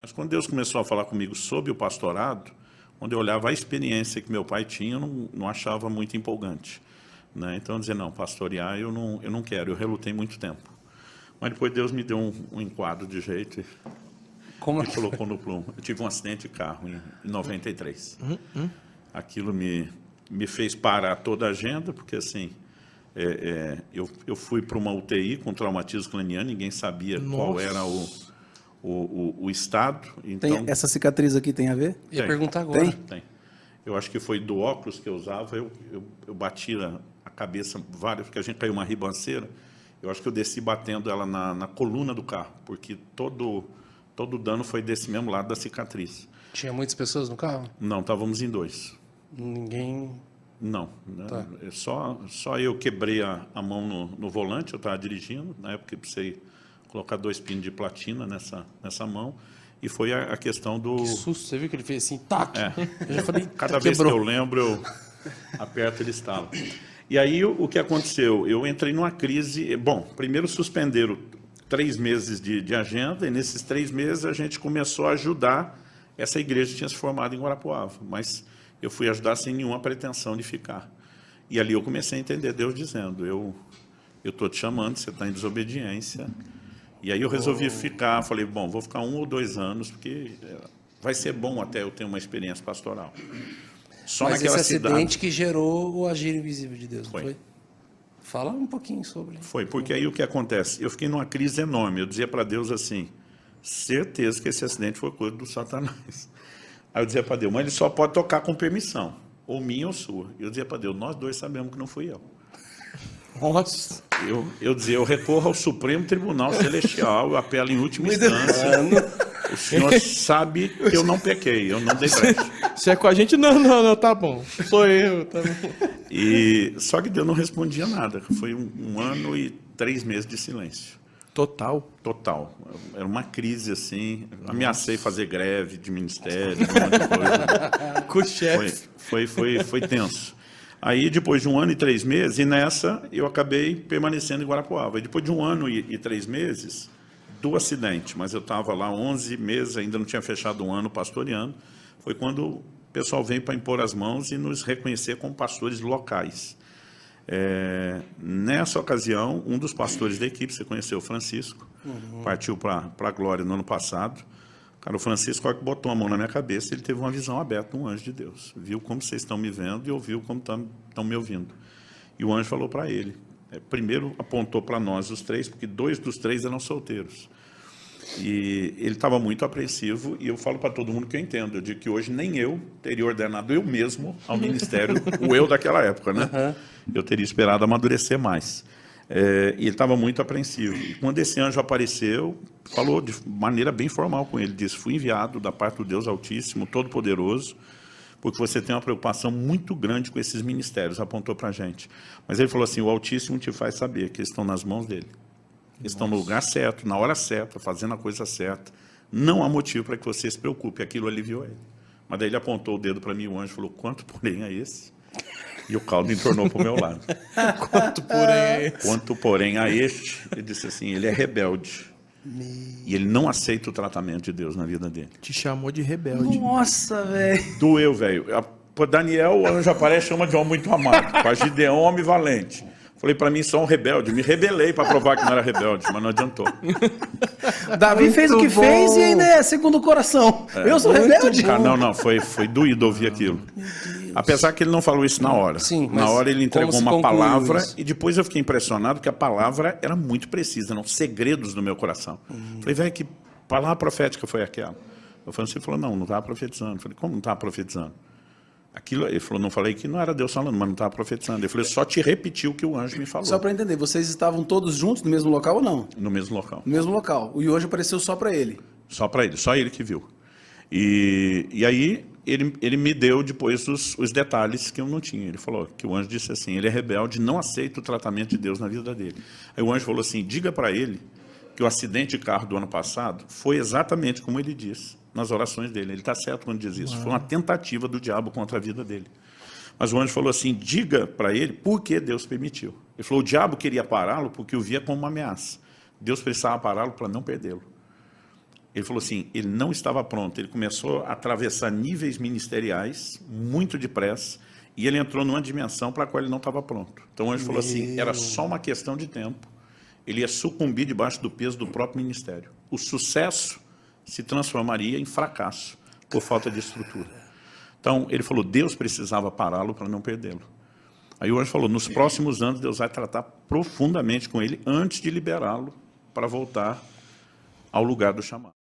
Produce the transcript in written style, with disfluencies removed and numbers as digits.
Mas quando Deus começou a falar comigo sobre o pastorado, quando eu olhava a experiência que meu pai tinha, eu não achava muito empolgante, né? Então eu dizia, não, pastorear eu não quero, eu relutei muito tempo. Mas depois Deus me deu um enquadro de jeito e me colocou no plumo. Eu tive um acidente de carro em 93. Aquilo me fez parar toda a agenda, porque assim, eu fui para uma UTI com traumatismo craniano, ninguém sabia qual era o estado. Então, Essa cicatriz aqui tem a ver? Ia perguntar agora. Tem. Eu acho que foi do óculos que eu usava, eu bati a cabeça várias, porque a gente caiu uma ribanceira, eu acho que eu desci batendo ela na coluna do carro, porque todo o dano foi desse mesmo lado da cicatriz. Tinha muitas pessoas no carro? Não, estávamos em 2. Ninguém... Não, né? Tá. Só eu quebrei a mão no volante, eu estava dirigindo, na época eu precisei colocar 2 pinos de platina nessa mão, e foi a questão do... Que susto, você viu que ele fez assim, tac! Eu já falei, cada vez que eu lembro, eu aperto, ele estala. E aí, o que aconteceu? Eu entrei numa crise... Bom, primeiro suspenderam 3 meses de agenda, e nesses 3 meses a gente começou a ajudar essa igreja que tinha se formado em Guarapuava, mas eu fui ajudar sem nenhuma pretensão de ficar. E ali eu comecei a entender Deus dizendo, eu estou te chamando, você está em desobediência. E aí eu resolvi ficar, falei, bom, vou ficar 1 ou 2 anos, porque vai ser bom até eu ter uma experiência pastoral. Só mas naquela esse acidente que gerou o agir invisível de Deus, foi. Não foi? Fala um pouquinho sobre. Foi, porque aí o que acontece? Eu fiquei numa crise enorme, eu dizia para Deus assim, certeza que esse acidente foi coisa do Satanás. Aí eu dizia para Deus, mas ele só pode tocar com permissão, ou minha ou sua. Eu dizia para Deus, nós 2 sabemos que não fui eu. Nossa! Eu dizia, eu recorro ao Supremo Tribunal Celestial, eu apelo em última instância. O senhor sabe que eu não pequei, eu não dei brecha. Se é com a gente, não, tá bom. Sou eu também. Só que Deus não respondia nada. Foi 1 ano e 3 meses de silêncio. Total? Total. Era uma crise assim. Nossa. Ameacei fazer greve de ministério, um monte de coisa. Com o chefe. Foi tenso. Aí, depois de 1 ano e 3 meses, e nessa eu acabei permanecendo em Guarapuava. E depois de 1 ano e 3 meses, do acidente, mas eu estava lá 11 meses, ainda não tinha fechado 1 ano pastoreando, foi quando o pessoal veio para impor as mãos e nos reconhecer como pastores locais. Nessa ocasião, um dos pastores da equipe, você conheceu o Francisco, partiu para a glória no ano passado. Cara, o Francisco, que botou a mão na minha cabeça, ele teve uma visão aberta, um anjo de Deus. Viu como vocês estão me vendo e ouviu como estão me ouvindo. E o anjo falou para ele. Primeiro apontou para nós os 3, porque 2 dos 3 eram solteiros. E ele estava muito apreensivo, e eu falo para todo mundo que eu entendo. Eu digo que hoje nem eu teria ordenado eu mesmo ao ministério, o eu daquela época, né? Eu teria esperado amadurecer mais. E ele estava muito apreensivo. E quando esse anjo apareceu, falou de maneira bem formal com ele, disse, fui enviado da parte do Deus Altíssimo, Todo-Poderoso, porque você tem uma preocupação muito grande com esses ministérios, apontou para a gente. Mas ele falou assim, o Altíssimo te faz saber que eles estão nas mãos dele. Eles estão no lugar certo, na hora certa, fazendo a coisa certa. Não há motivo para que você se preocupe, aquilo aliviou ele. Mas daí ele apontou o dedo para mim, o anjo falou, quanto porém é esse? E o caldo entornou para o meu lado. Quanto porém é esse? Quanto porém a este, ele disse assim, ele é rebelde. E ele não aceita o tratamento de Deus na vida dele. Te chamou de rebelde. Nossa, velho. Doeu, velho. Para Daniel, o anjo aparece, chama de homem muito amado. Para Gideão, homem valente. Falei, para mim, só um rebelde. Me rebelei para provar que não era rebelde, mas não adiantou. Davi fez o que fez e ainda é segundo o coração. Eu sou rebelde. Não, foi doído ouvir aquilo. Apesar que ele não falou isso na hora. Sim, na hora ele entregou uma palavra isso? E depois eu fiquei impressionado que a palavra era muito precisa, eram segredos do meu coração. Falei, velho, que palavra profética foi aquela? Eu falei, você falou, não estava profetizando. Eu falei, como não estava profetizando? Aquilo, ele falou, não falei que não era Deus falando, mas não estava profetizando. Ele falou, só te repetiu o que o anjo me falou. Só para entender, vocês estavam todos juntos no mesmo local ou não? No mesmo local. No mesmo local. O anjo apareceu só para ele? Só para ele, só ele que viu. E aí ele me deu depois os detalhes que eu não tinha. Ele falou que o anjo disse assim, ele é rebelde, não aceita o tratamento de Deus na vida dele. Aí o anjo falou assim, diga para ele que o acidente de carro do ano passado foi exatamente como ele disse nas orações dele. Ele está certo quando diz isso. Foi uma tentativa do diabo contra a vida dele. Mas o anjo falou assim, diga para ele por que Deus permitiu. Ele falou, o diabo queria pará-lo porque o via como uma ameaça. Deus precisava pará-lo para não perdê-lo. Ele falou assim, ele não estava pronto, ele começou a atravessar níveis ministeriais muito depressa, e ele entrou numa dimensão para a qual ele não estava pronto. Então, ele falou assim, era só uma questão de tempo, ele ia sucumbir debaixo do peso do próprio ministério. O sucesso se transformaria em fracasso, por falta de estrutura. Então, ele falou, Deus precisava pará-lo para não perdê-lo. Aí o anjo falou, nos próximos anos, Deus vai tratar profundamente com ele antes de liberá-lo para voltar ao lugar do chamado.